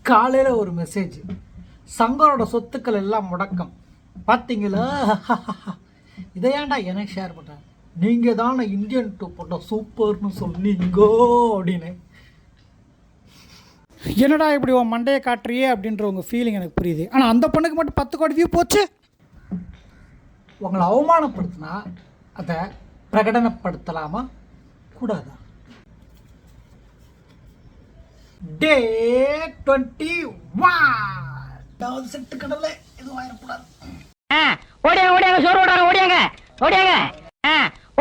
காலையில் ஒரு மெசேஜ், சங்கரோட சொத்துக்கள் எல்லாம் முடக்கம் பார்த்தீங்களா? இதை ஏன்டா எனக்கு ஷேர் பண்ணுறேன்? நீங்கள் தானே இந்தியன் டூ போட்ட சூப்பர்னு சொன்னீங்கோ அப்படின்னு. என்னடா இப்படி உன் மண்டையை காட்டுறியே அப்படின்ற உங்கள் ஃபீலிங் எனக்கு புரியுது. ஆனால் அந்த பொண்ணுக்கு மட்டும் 10 கோடி வியூ போச்சு. உங்களை அவமானப்படுத்தினா அதை பிரகடனப்படுத்தலாமா கூடாதா? டே 21 செட்டு கடவுளே, எதுவும் ஆயிடக்கூடாது. ஓடியாங்க ஓடியாங்க சோறு ஓடாங்க ஓடியாங்க ஓடியாங்க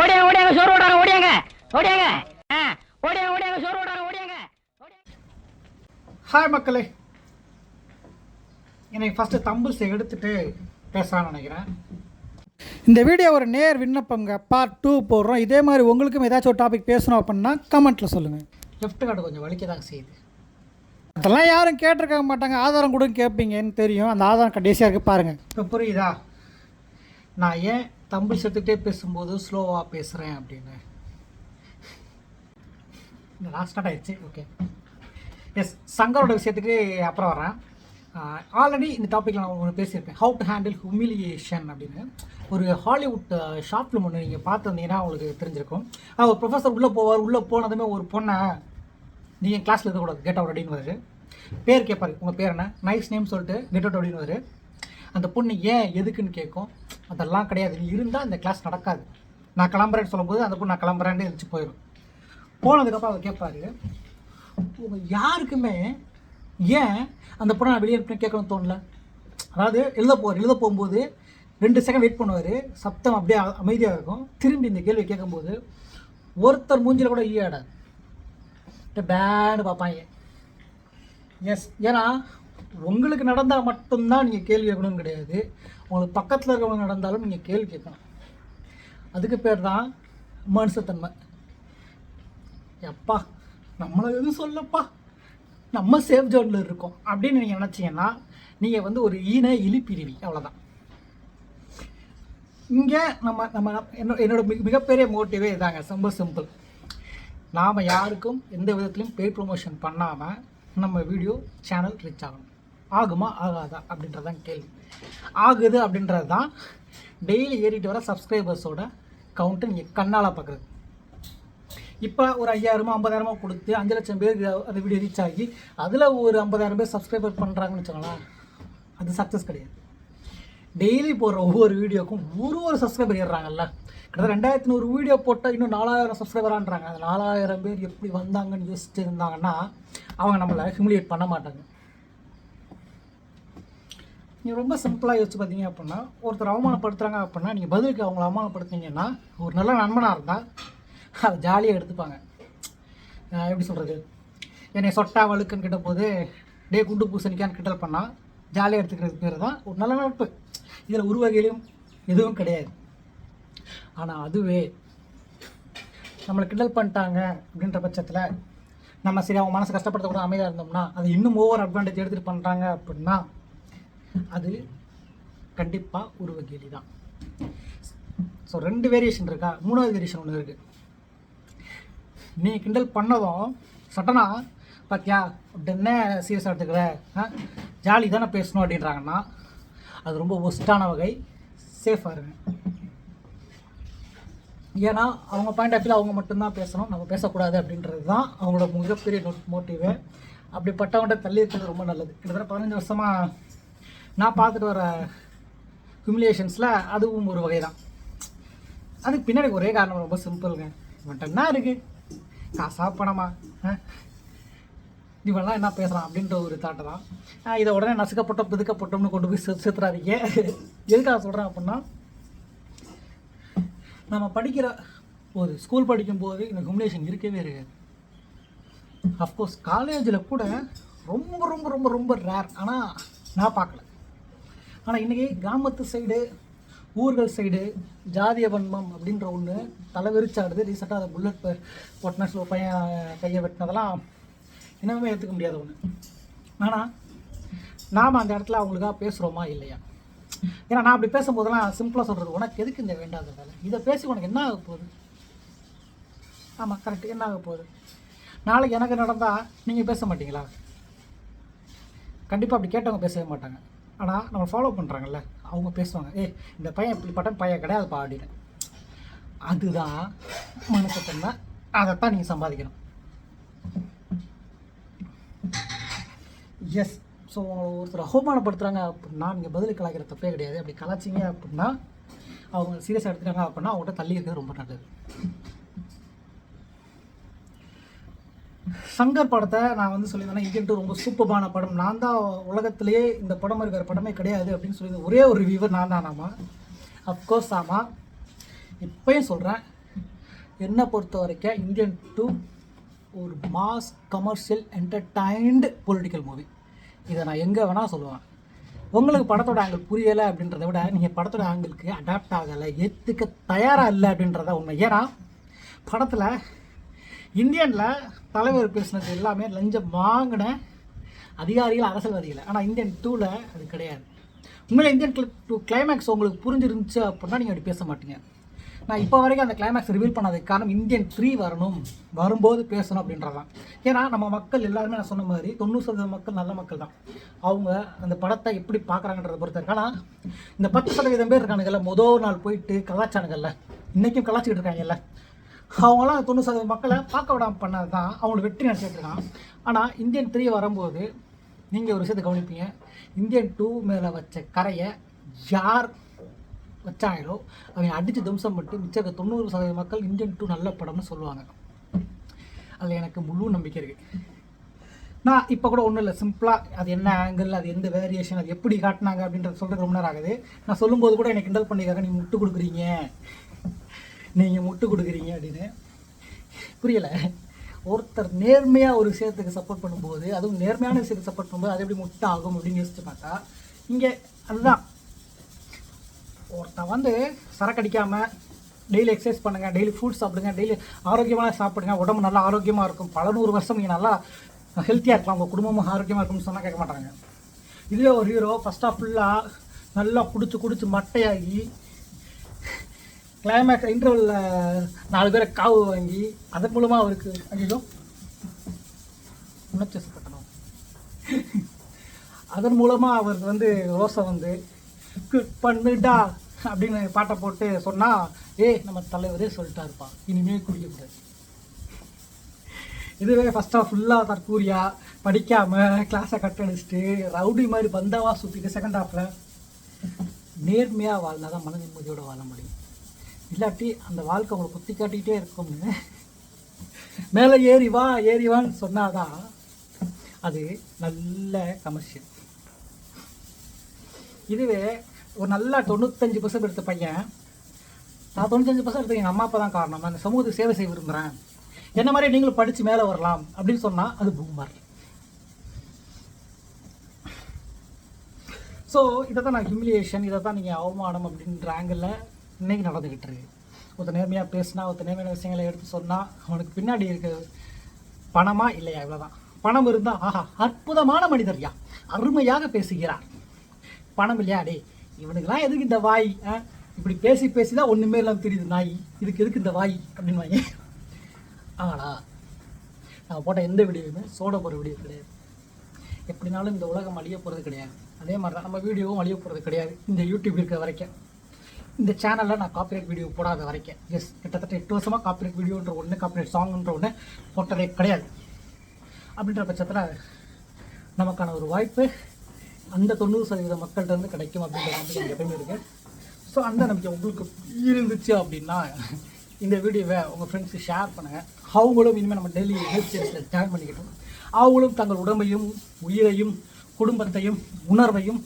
ஓடியாங்க ஓடியாங்க சோறு ஓடாங்க ஓடியாங்க ஓடியாங்க ஓடியாங்க ஓடியாங்க சோறு ஓடாங்க ஓடியாங்க. ஹாய் மக்களே, எனக்கு ஃபஸ்ட்டு தம்பிள்ஸ் எடுத்துகிட்டு பேசலாம்னு நினைக்கிறேன். இந்த வீடியோ ஒரு நேர் விண்ணப்பங்க, பார்ட் 2 போடுறோம். இதே மாதிரி உங்களுக்கும் ஏதாச்சும் ஒரு டாபிக் பேசணும் அப்படின்னா கமெண்ட்டில் சொல்லுங்கள். லெஃப்ட் கார்டு கொஞ்சம் வலிக்க தான் செய்யுது. அதெல்லாம் யாரும் கேட்டிருக்க மாட்டாங்க, ஆதாரம் கூட கேட்பீங்கன்னு தெரியும். அந்த ஆதாரம் கடைசியாக இருக்குது பாருங்கள். இப்போ புரியுதா நான் ஏன் தம்பிள்ஸ் எடுத்துக்கிட்டே பேசும்போது ஸ்லோவாக பேசுகிறேன் அப்படின்னு? நான் ஸ்டார்ட் ஆயிடுச்சு. ஓகே, எஸ், சங்கரோட விஷயத்துக்கு அப்புறம் வரேன். ஆல்ரெடி இந்த டாப்பிக்கில் நான் ஒன்று பேசியிருக்கேன், ஹவு டு ஹேண்டில் ஹியூமிலியேஷன் அப்படின்னு. ஒரு ஹாலிவுட் ஷார்ட் ஃபிலிம் ஒன்று நீங்கள் பார்த்துருந்தீங்கன்னா உங்களுக்கு தெரிஞ்சிருக்கும். ஒரு ப்ரொஃபஸர் உள்ளே போவார். உள்ளே போனதுமே ஒரு பொண்ணை, நீங்கள் கிளாஸில் இருக்கக்கூடாது, கெட் அவுட் அப்படின்னு பேர் கேட்பாரு, உங்கள் பேர் என்ன, நைஸ் நேம் சொல்லிட்டு கெட் அவுட் அப்படின்னு. அந்த பொண்ணு ஏன் எதுக்குன்னு கேட்கும். அதெல்லாம் கிடையாது, நீ இருந்தால் இந்த கிளாஸ் நடக்காது, நான் கிளம்புறேன்னு சொல்லும்போது அந்த பொண்ணு நான் கிளம்புறேன்னு எழுந்துச்சு போயிடும். போனதுக்கப்புறம் அவர் கேட்பாரு, உங்கள் யாருக்குமே ஏன் அந்த பொண்ணை நான் வெளியே கேட்கணும்னு தோணல? அதாவது எழுத போகும்போது 2 செகண்ட் வெயிட் பண்ணுவார், சப்தம் அப்படியே அமைதியாக இருக்கும். திரும்பி இந்த கேள்வி கேட்கும்போது ஒருத்தர் மூஞ்சில் கூட ஈடாது, பேடு பார்ப்பாங்க. எஸ், ஏன்னா உங்களுக்கு நடந்தால் மட்டும்தான் நீங்கள் கேள்வி கேட்கணும்னு கிடையாது, உங்களுக்கு பக்கத்தில் இருக்கிறவங்க நடந்தாலும் நீங்கள் கேள்வி கேட்கணும். அதுக்கு பேர் தான் மனுஷத்தன்மை. எப்பா நம்மளை எதுவும் சொல்லப்பா, நம்ம சேஃப் ஜோனில் இருக்கோம் அப்படின்னு நீங்கள் நினச்சிங்கன்னா நீங்கள் ஒரு இழிப்பிரிவி, அவ்வளோதான். இங்கே என்னோட மிகப்பெரிய மோட்டிவே இதாங்க, ரொம்ப சிம்பிள். நாம் யாருக்கும் எந்த விதத்துலையும் பெய்ட் ப்ரொமோஷன் பண்ணாமல் நம்ம வீடியோ சேனல் ரீச் ஆகணும். ஆகுமா ஆகாதா அப்படின்றதான் கேள்வி. ஆகுது அப்படின்றது தான் டெய்லி ஏறிட்டு வர சப்ஸ்கிரைபர்ஸோட கவுண்ட்டு நீங்கள் கண்ணால் பார்க்குறது. இப்போ ஒரு 5000 50,000 கொடுத்து 5 லட்சம் பேருக்கு அந்த வீடியோ ரீச் ஆகி அதில் ஒரு 50,000 பேர் சப்ஸ்கிரைபர் பண்ணுறாங்கன்னு வச்சுக்கோங்களேன், அது சக்ஸஸ் கிடையாது. டெய்லி போடுற ஒவ்வொரு வீடியோக்கும் ஒரு சப்ஸ்கிரைபர் ஏறுறாங்கல்ல. கிட்டத்தட்ட 2100 வீடியோ போட்டால் இன்னும் 4000 சப்ஸ்கிரைபரான்றாங்க. அந்த 4000 பேர் எப்படி வந்தாங்கன்னு யோசிச்சுட்டு இருந்தாங்கன்னா அவங்க நம்மளை ஹியூமிலியேட் பண்ண மாட்டாங்க. நீங்கள் ரொம்ப சிம்பிளாக யோசிச்சு பார்த்தீங்க அப்படின்னா, ஒருத்தர் அவமானப்படுத்துகிறாங்க அப்படின்னா நீங்கள் பதிலுக்கு அவங்கள அவமானப்படுத்திங்கன்னா ஒரு நல்ல நண்பனாக இருந்தால் அதை ஜாலியாக எடுத்துப்பாங்க. எப்படி சொல்கிறது, என்னை சொட்டா வழுக்குன்னு கிட்ட போது டே குண்டு பூசணிக்கான்னு கிண்டல் பண்ணால் ஜாலியாக எடுத்துக்கிறது பேர் தான் ஒரு நல்ல நட்பு. இதில் ஒரு வகையிலும் எதுவும் கிடையாது. ஆனால் அதுவே நம்மளை கிண்டல் பண்ணிட்டாங்க அப்படின்ற பட்சத்தில் நம்ம சரி அவங்க மனசு கஷ்டப்படுத்தக்கூட அமைதியாக இருந்தோம்னா, அது இன்னும் ஓவர் அட்வான்டேஜ் எடுத்துகிட்டு பண்ணுறாங்க அப்படின்னா அது கண்டிப்பாக ஒரு வகையிலி தான். ஸோ 2 வேரியேஷன் இருக்கா, 3வது வேரியேஷன் ஒன்று இருக்குது. நீ கிண்டல் பண்ணதும் சட்டனா பார்த்தியா அப்படின்னே சீரியஸாக எடுத்துக்கிற, ஜாலி தானே பேசணும் அப்படின்றாங்கன்னா அது ரொம்ப ஒஸ்ட்டான வகை. சேஃபாக இருங்க. ஏன்னா அவங்க பாயிண்ட் ஆஃப் வியூவில் அவங்க மட்டும்தான் பேசணும், நம்ம பேசக்கூடாது அப்படின்றது தான் அவங்களோட மிகப்பெரிய மோட்டிவே. அப்படிப்பட்டவங்கள்ட்ட தள்ளி இருக்கிறது ரொம்ப நல்லது. கிட்டத்தட்ட 15 வருஷமாக நான் பார்த்துட்டு வர ஹியூமிலியேஷன்ஸில் அதுவும் ஒரு வகை தான். அதுக்கு பின்னாடி ஒரே காரணம் ரொம்ப சிம்பிளுங்க, இவன்ட்ட என்ன இருக்குது, காசா பணமா, இவெல்லாம் என்ன பேசுகிறான் அப்படின்ற ஒரு தாட்டை தான். இதை உடனே நசுக்கப்பட்டோம் பிதுக்கப்பட்டோம்னு கொண்டு போய் சேர்த்துறாதீங்க. எதுக்காக சொல்கிறேன் அப்படின்னா, நம்ம படிக்கிற போது, ஸ்கூல் படிக்கும்போது இந்த ஹியூமிலியேஷன் இருக்கவே இருக்காது. அஃப்கோர்ஸ் காலேஜில் கூட ரொம்ப ரொம்ப ரொம்ப ரொம்ப ரேர், ஆனால் நான் பார்க்கல. ஆனால் இன்றைக்கி கிராமத்து சைடு, ஊர்கள் சைடு ஜாதிய வன்மம் அப்படின்ற ஒன்று தலைவிரிச்சாடுது. ரீசெண்டாக அதை புல்லட் பொட்டின பையன் கையை வெட்டினதெல்லாம் இன்னுமே ஏற்றுக்க முடியாத ஒன்று. ஆனால் நாம் அந்த இடத்துல அவங்களுக்காக பேசுகிறோமா இல்லையா? ஏன்னா நான் அப்படி பேசும்போதெல்லாம் சிம்பிளாக சொல்கிறது, உனக்கு எதுக்கு இந்த வேண்டாத வேலை, இதை பேசி உனக்கு என்ன ஆக போகுது? ஆமாம், கரெக்டு, என்ன ஆக போகுது? நாளைக்கு எனக்கு நடந்தால் நீங்கள் பேச மாட்டீங்களா? கண்டிப்பாக அப்படி கேட்டவங்க பேசவே மாட்டாங்க. ஆனால் நம்ம ஃபாலோ பண்ணுறாங்கல்ல, அவங்க பேசுவாங்க, இந்த பையன் இப்படிப்பட்ட பையன் கிடையாதுப்பா அப்படின்னு. அதுதான் மனுஷத்தன்மை. அதைத்தான் நீங்கள் சம்பாதிக்கணும். எஸ். ஸோ ஒருத்தர் அவமானப்படுத்துகிறாங்க அப்படின்னா நீங்கள் பதில் கலாய்க்கிற தப்பே கிடையாது. அப்படி கலாச்சிங்க அப்படின்னா அவங்க சீரியஸாக எடுத்துட்டாங்க அப்படின்னா அவங்கள்ட்ட தள்ளி இருக்கிறது ரொம்ப நல்லது. சங்கர் படத்தை நான் வந்து சொல்லியிருந்தேன்னா இந்தியன் 2 ரொம்ப சூப்பரான படம், நான் தான் உலகத்திலேயே இந்த படம் மாதிரி வேறு படமே கிடையாது அப்படின்னு சொல்லி ஒரே ஒரு ரிவ்யூவர் நான் தான். ஆமாம், அஃப்கோர்ஸ் ஆமாம். இப்போயும் சொல்கிறேன், என்னை பொறுத்த வரைக்கும் இந்தியன் 2 ஒரு மாஸ் கமர்ஷியல் என்டர்டைன்டு பொலிட்டிக்கல் மூவி. இதை நான் எங்கே வேணால் சொல்லுவேன். உங்களுக்கு படத்தோட ஆங்கிள் புரியலை அப்படின்றத விட நீங்கள் படத்தோட ஆங்கிளுக்கு அடாப்ட் ஆகலை, ஏற்றுக்க தயாராக இல்லை அப்படின்றத உண்மை. ஏன்னா படத்தில் இந்தியனில் தலைவர் பேசினது எல்லாமே லஞ்சம் வாங்கின அதிகாரிகள், அரசியல்வாதிகள். ஆனால் இந்தியன் 2ல் அது கிடையாது. உண்மையிலே இந்தியன் 2 கிளைமேக்ஸ் உங்களுக்கு புரிஞ்சிருந்துச்சு அப்படின்னா நீங்கள் அப்படி பேச மாட்டீங்க. நான் இப்போ வரைக்கும் அந்த கிளைமேக்ஸ் ரிவீல் பண்ணதுக்கு காரணம் இந்தியன் 3 வரணும், வரும்போது பேசணும் அப்படின்றதான். ஏன்னா நம்ம மக்கள் எல்லாருமே நான் சொன்ன மாதிரி 90% மக்கள் நல்ல மக்கள் தான். அவங்க அந்த படத்தை எப்படி பார்க்குறாங்கன்றதை பொறுத்த இருக்கு. ஆனால் இந்த 10% பேர் இருக்கானுங்கல்ல, முதல் நாள் போயிட்டு கலாச்சாரங்கள்ல இன்றைக்கும் கலாச்சிக்கிட்டு இருக்காங்கல்ல, அவங்களாம் 90% மக்களை பார்க்க விடாமல் பண்ணது தான் அவங்களுக்கு வெற்றி நினச்சிட்ருக்கான். ஆனால் இந்தியன் 3 வரும்போது நீங்கள் ஒரு விஷயத்தை கவனிப்பீங்க, இந்தியன் 2 மேலே வச்ச கரையை யார் வச்சாங்களோ அவங்க அடித்து தும்சம் பட்டு மிச்சம் 90% மக்கள் இந்தியன் 2 நல்ல படம்னு சொல்லுவாங்க. அதில் எனக்கு முழு நம்பிக்கை இருக்குது. நான் இப்போ கூட ஒன்றும் இல்லை, சிம்பிளாக அது என்ன ஆங்கிள், அது எந்த வேரியேஷன், அது எப்படி காட்டினாங்க அப்படின்றத சொல்கிறது ரொம்ப நேரம் ஆகுது. நான் சொல்லும்போது கூட எனக்கு கிண்டல் பண்ணிக்காக நீங்கள் முட்டு கொடுக்குறீங்க அப்படின்னு. புரியலை. ஒருத்தர் நேர்மையாக ஒரு விஷயத்துக்கு சப்போர்ட் பண்ணும்போது, அதுவும் நேர்மையான விஷயத்துக்கு சப்போர்ட் பண்ணும்போது அது எப்படி முட்டை ஆகும் அப்படின்னு யோசிச்சு பார்த்தா இங்கே அதுதான். ஒருத்தன் வந்து சரக்கு அடிக்காமல் டெய்லி எக்ஸசைஸ் பண்ணுங்கள், டெய்லி ஃபுட் சாப்பிடுங்க, டெய்லி ஆரோக்கியமாக சாப்பிடுங்க, உடம்பு நல்லா ஆரோக்கியமாக இருக்கும், பல 100 வருஷம் நீங்கள் நல்லா ஹெல்த்தியாக இருக்கலாம், உங்கள் குடும்பமும் ஆரோக்கியமாக இருக்கும்னு சொன்னால் கேட்க மாட்டாங்க. இதுவே ஒரு ஹீரோ ஃபஸ்ட்டாக ஃபுல்லாக நல்லா குடிச்சு மட்டையாகி கிளைமேக்ஸ் இன்டர்வலில் 4 பேரை காவு வாங்கி அதன் மூலமாக அவருக்கு ஐயோ உணர்ச்சி கட்டணும், அதன் மூலமாக அவருக்கு வந்து ரோசை வந்து பண்ணுடா அப்படின்னு பாட்டை போட்டு சொன்னால் நம்ம தலைவரே சொல்லிட்டாருப்பா இனிமேல் குடிக்கக்கூடாது. இதுவே ஃபஸ்ட்டாக ஃபுல்லாக தற்கூரியாக படிக்காமல் கிளாஸை கட் அடிச்சுட்டு ரவுடி மாதிரி பந்தாவாக சுற்றிட்டு செகண்ட் ஹாஃபில் நேர்மையாக வாழ்ந்தால் தான் மன நிம்மதியோடு வாழ முடியும். இல்லாட்டி அந்த வாழ்க்கை அவங்களை குத்தி காட்டிக்கிட்டே இருக்கும்னு மேலே ஏறிவான்னு சொன்னாதான் அது நல்ல கமர்ஷியல். இதுவே ஒரு நல்லா 95% எடுத்த பையன், நான் 95% எடுத்த எங்கள் அம்மா அப்பா தான் காரணம், நான் சமூகத்துக்கு சேவை செய்ய விரும்புகிறேன், என்ன மாதிரி நீங்களும் படித்து மேலே வரலாம் அப்படின்னு சொன்னால் அது பூமர். ஸோ இதை தான் நான் ஹியூமிலியேஷன், இதை தான் நீங்கள் அவமானம் அப்படின்ற ஆங்கிளில் இன்றைக்கி நடந்துக்கிட்டு இருக்கு. ஒருத்தர் நேர்மையாக பேசினா, ஒருத்தர் நேர்மையான விஷயங்களை எடுத்து சொன்னால் அவனுக்கு பின்னாடி இருக்கிறது பணமா இல்லையா, இவ்வளோதான். பணம் இருந்தால் ஆஹா அற்புதமான மனிதர்யா, அருமையாக பேசுகிறார். பணம் இல்லையா, டே இவனுக்கெல்லாம் எதுக்கு இந்த வாய், இப்படி பேசி தான் ஒன்றுமே இல்லாமல் தெரியுது நாய், இதுக்கு எதுக்கு இந்த வாய் அப்படின்னு வாங்கி. ஆனால் நான் போட்ட எந்த வீடியோவுமே சோட போகிற வீடியோ கிடையாது. எப்படினாலும் இந்த உலகம் அழிய போகிறது கிடையாது. அதே மாதிரி தான் நம்ம வீடியோவும் அழிய போகிறது கிடையாது. இந்த யூடியூப் இருக்கிற வரைக்கும், இந்த சேனலில் நான் காப்பிரைட் வீடியோ போடாத வரைக்கும், கிட்டத்தட்ட 8 வருஷமாக காப்பிரைட் வீடியோன்ற ஒன்று, காப்பிரைட் சாங்குன்ற ஒன்று போட்டதே கிடையாது. அப்படின்ற பட்சத்தில் நமக்கான ஒரு வாய்ப்பு அந்த 90% மக்கள்கிட்ட வந்து கிடைக்கும் அப்படின்ற நம்பிக்கை எனக்கு எப்பயுமே இருக்குது. ஸோ அந்த நம்பிக்கை உங்களுக்கு இருந்துச்சு அப்படின்னா இந்த வீடியோவை உங்கள் ஃப்ரெண்ட்ஸுக்கு ஷேர் பண்ணுங்கள். அவங்களும் இனிமேல் நம்ம டெய்லி ஹெல்த் சீரிஸில் ஜாயின் பண்ணிக்கிட்டோம். அவங்களும் தங்கள் உடம்பையும் உயிரையும் குடும்பத்தையும் உணர்வையும்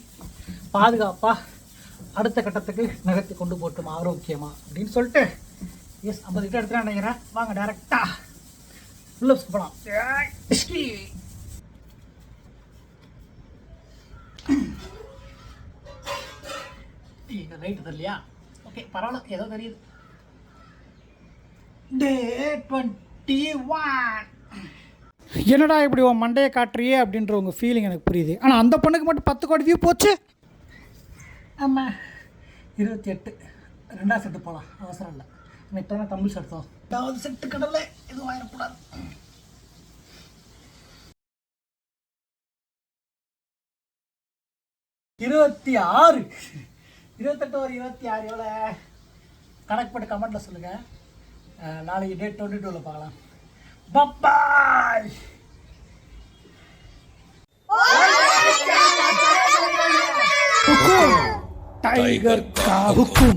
பாதுகாப்பாக அடுத்த கட்டத்துக்கு நகர்த்தி கொண்டு போட்டோம் ஆரோக்கியமாக அப்படின்னு சொல்லிட்டு 50 கிட்ட எடுத்துகிட்டு நினைக்கிறேன். வாங்க டேரெக்டாக உள்ள போகலாம். ரைட்டு தெரியலையா? ஓகே பரவாயில்ல, ஏதோ தெரியுது. Day 21. என்னடா இப்படி உன் மண்டையை காட்டுறியே அப்படின்ற உங்கள் ஃபீலிங் எனக்கு புரியுது. ஆனால் அந்த பொண்ணுக்கு மட்டும் 10 கோடி வியூ போச்சு. ஆமாம் 28 2ஆவது செட்டு போகலாம், அவசரம் இல்லை. இப்போ தான் தமிழ் செட்டோம், 2வது செட்டு கடவுளே எதுவும் ஆயிடக்கூடாது. 26. 28 ஒரு 26 எவ்வளோ கணக்கு போட்டு கமெண்ட்டில் சொல்லுங்கள். நாளைக்கு டேட் 22ல் பார்க்கலாம். பப்பாய். टाइगर का हुक्म।